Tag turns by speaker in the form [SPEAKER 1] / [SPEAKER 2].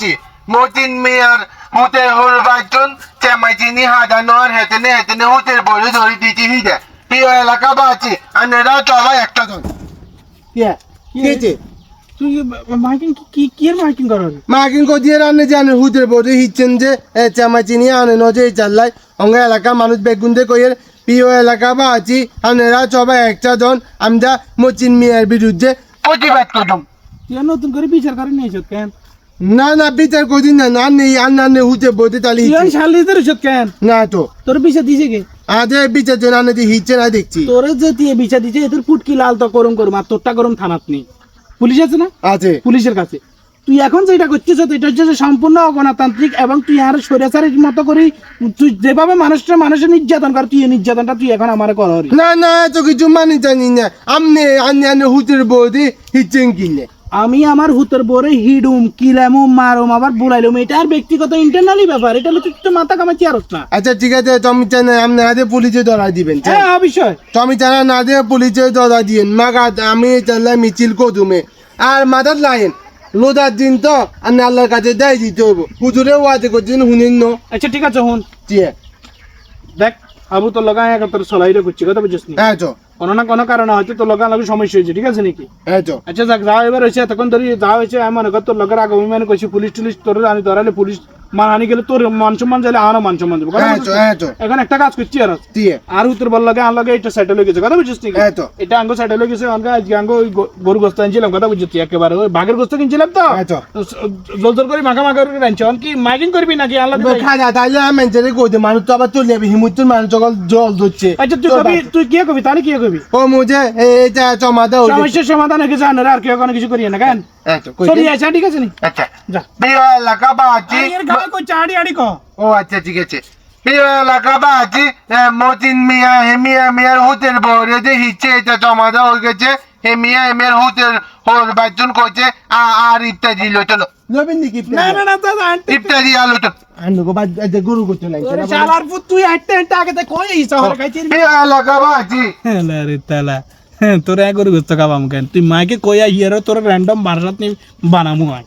[SPEAKER 1] বাঁচি মতিন মেয়ার হুতের হল বাইতুন চেমাইচিনি হাদানোর হেতেনে হেতেনে হুতের বলে ধরে দিতে হিদে প্রিয় এলাকা বাঁচি আনেরা সবাই একটা জন কেছে
[SPEAKER 2] তুই মাইকিং কি এর মাইকিং করার
[SPEAKER 1] মার্কিং কদিয়ে রান্নে জানে হুতের বলে হিচ্ছেন যে চেমাইচিনি আনে নজে চাল্লাই অঙ্গ এলাকা মানুষ বেগুন্দে কইয়ের প্রিয় এলাকা বাঁচি আনেরা সবাই একটা জন আমরা মতিন মেয়ার বিরুদ্ধে প্রতিবাদ করতাম
[SPEAKER 2] তুই নতুন করে বিচার করে নিয়েছ কেন
[SPEAKER 1] না না বিচার কদিন না না নেই আন্না হুতে বলতে তাহলে
[SPEAKER 2] তুই শালি তোর কেন
[SPEAKER 1] না তো
[SPEAKER 2] তোর বিচার দিছে কে
[SPEAKER 1] আদে বিচার জন আনে দিয়ে হিচ্ছে না দেখছি
[SPEAKER 2] তোর যে তুই বিচার দিছে তোর ফুটকি লাল তো গরম করম আর তোরটা গরম থানাত নেই পুলিশ আছে না
[SPEAKER 1] আছে
[SPEAKER 2] পুলিশের কাছে তুই এখন যেটা করছিস এটা হচ্ছে যে সম্পূর্ণ অগণতান্ত্রিক এবং তুই আর স্বৈরাচারের মতো করি তুই যেভাবে মানুষের নির্যাতন কর তুই এই নির্যাতনটা তুই এখন আমার কর
[SPEAKER 1] না না তো কিছু মানি জানি না আমনে আন্নে হুতের বৌদি হিচ্ছেন কিনে
[SPEAKER 2] আমি আমার হুতর বরে হিডুম কিলামুম মারুম আবার বুলাইলুম এটা আর ব্যক্তিগত ইন্টারনালি ব্যাপার এটা তুই তো মাথা কামাচ্ছি আর না
[SPEAKER 1] আচ্ছা ঠিক আছে তুমি জানো আমনে আদে পুলিশে ধরা দিবেন
[SPEAKER 2] হ্যাঁ অবশ্যই
[SPEAKER 1] তুমি জানা না দে পুলিশে ধরা দিয়েন মাগা আমি চাল্লাই মিছিল কদুমে আর মাথার লাইন লোদার দিন তো আন্নে আল্লাহর কাছে দেয় দিতে হইব হুজুরে ওয়াদে করছেন শুনিন না
[SPEAKER 2] আচ্ছা ঠিক আছে হুন
[SPEAKER 1] চিয়ে
[SPEAKER 2] দেখ আবু তোর লগা এক তোর সলাইরে করছি কথা বুঝছিস নি
[SPEAKER 1] হ্যাঁ তো
[SPEAKER 2] কোনো না কোনো কারণে হয়তো তোর লগা লাগে সমস্যা হয়েছে ঠিক আছে নাকি
[SPEAKER 1] হ্যাঁ তো
[SPEAKER 2] আচ্ছা যাক যাও এবার হয়েছে তখন ধরি যাওয়া হয়েছে আমি মনে কর তোর লগের আগে অভিমান করছি পুলিশ টুলিশ তোর আনি ধরালে পুলিশ মানহানি গেলে তোর মান সম্মান চাইলে আমারও মান সম্মান দেবো কথা
[SPEAKER 1] হ্যাঁ তো
[SPEAKER 2] বুঝছিস?
[SPEAKER 1] হ্যাঁ তো
[SPEAKER 2] এখন একটা কাজ করছি আর
[SPEAKER 1] দিয়ে
[SPEAKER 2] আর উত্তর বল লাগে আর লাগে এটা সেটেল হয়ে গেছে কথা বুঝছিস নাকি
[SPEAKER 1] হ্যাঁ তো
[SPEAKER 2] এটা আঙ্গ সেটেল হয়ে গেছে অনকা আজকে আঙ্গ ওই গরু গোস্ত আনছিলাম কথা বুঝছিস একেবারে ওই বাঘের গোস্ত কিনছিলাম তো
[SPEAKER 1] হ্যাঁ তো
[SPEAKER 2] জোর জোর করে মাখা মাখা করে রাঁধছি কি মাইকিং করবি নাকি আল্লাহ
[SPEAKER 1] খাজা তাইলে মেঞ্চারে কইতে মানুষ তো আবার চলে যাবে হিমুতুর মানুষ যখন জল ধরছে
[SPEAKER 2] আচ্ছা তুই কবি তুই কি কবি তাহলে কি কবি
[SPEAKER 1] ও মুঝে এইটা জমা দাও
[SPEAKER 2] সমস্যার সমাধান হয়ে গেছে আর কেউ কোনো কিছু করিয়ে না কেন
[SPEAKER 1] আচ্ছা
[SPEAKER 2] চলি আচ্ছা ঠিক আছে নি
[SPEAKER 1] আচ্ছা
[SPEAKER 2] যা
[SPEAKER 1] প্রিয় এলাকা বাঁচি
[SPEAKER 2] এর গায়ে কই চাড়ি আড়ি কো
[SPEAKER 1] ও আচ্ছা ঠিক আছে প্রিয় এলাকা বাঁচি মতিন মিয়া হেমিয়া মিয়ার হুতের বরে যে হিচ্ছে এটা জমা দেওয়া হয়ে গেছে হেমিয়া হেমিয়ার হুতের হোর বাইজন কইছে আর ইত্যাদি লোচলো নবীন নাকি
[SPEAKER 2] না না না দাদা
[SPEAKER 1] ইত্যাদি আলোচনা আন্নগো বাদ গরু করতে লাগে
[SPEAKER 2] তোর শালার পুত তুই আটটা আগে কই এই শহর খাইছিস
[SPEAKER 1] প্রিয় এলাকা বাঁচি
[SPEAKER 2] হেলা রে তালা তোর এক গরু গোস্ত খাবাম কেন তুই মাকে কইয়া হিয়ারো তোর র্যান্ডম বারসাত নি বানামু হয়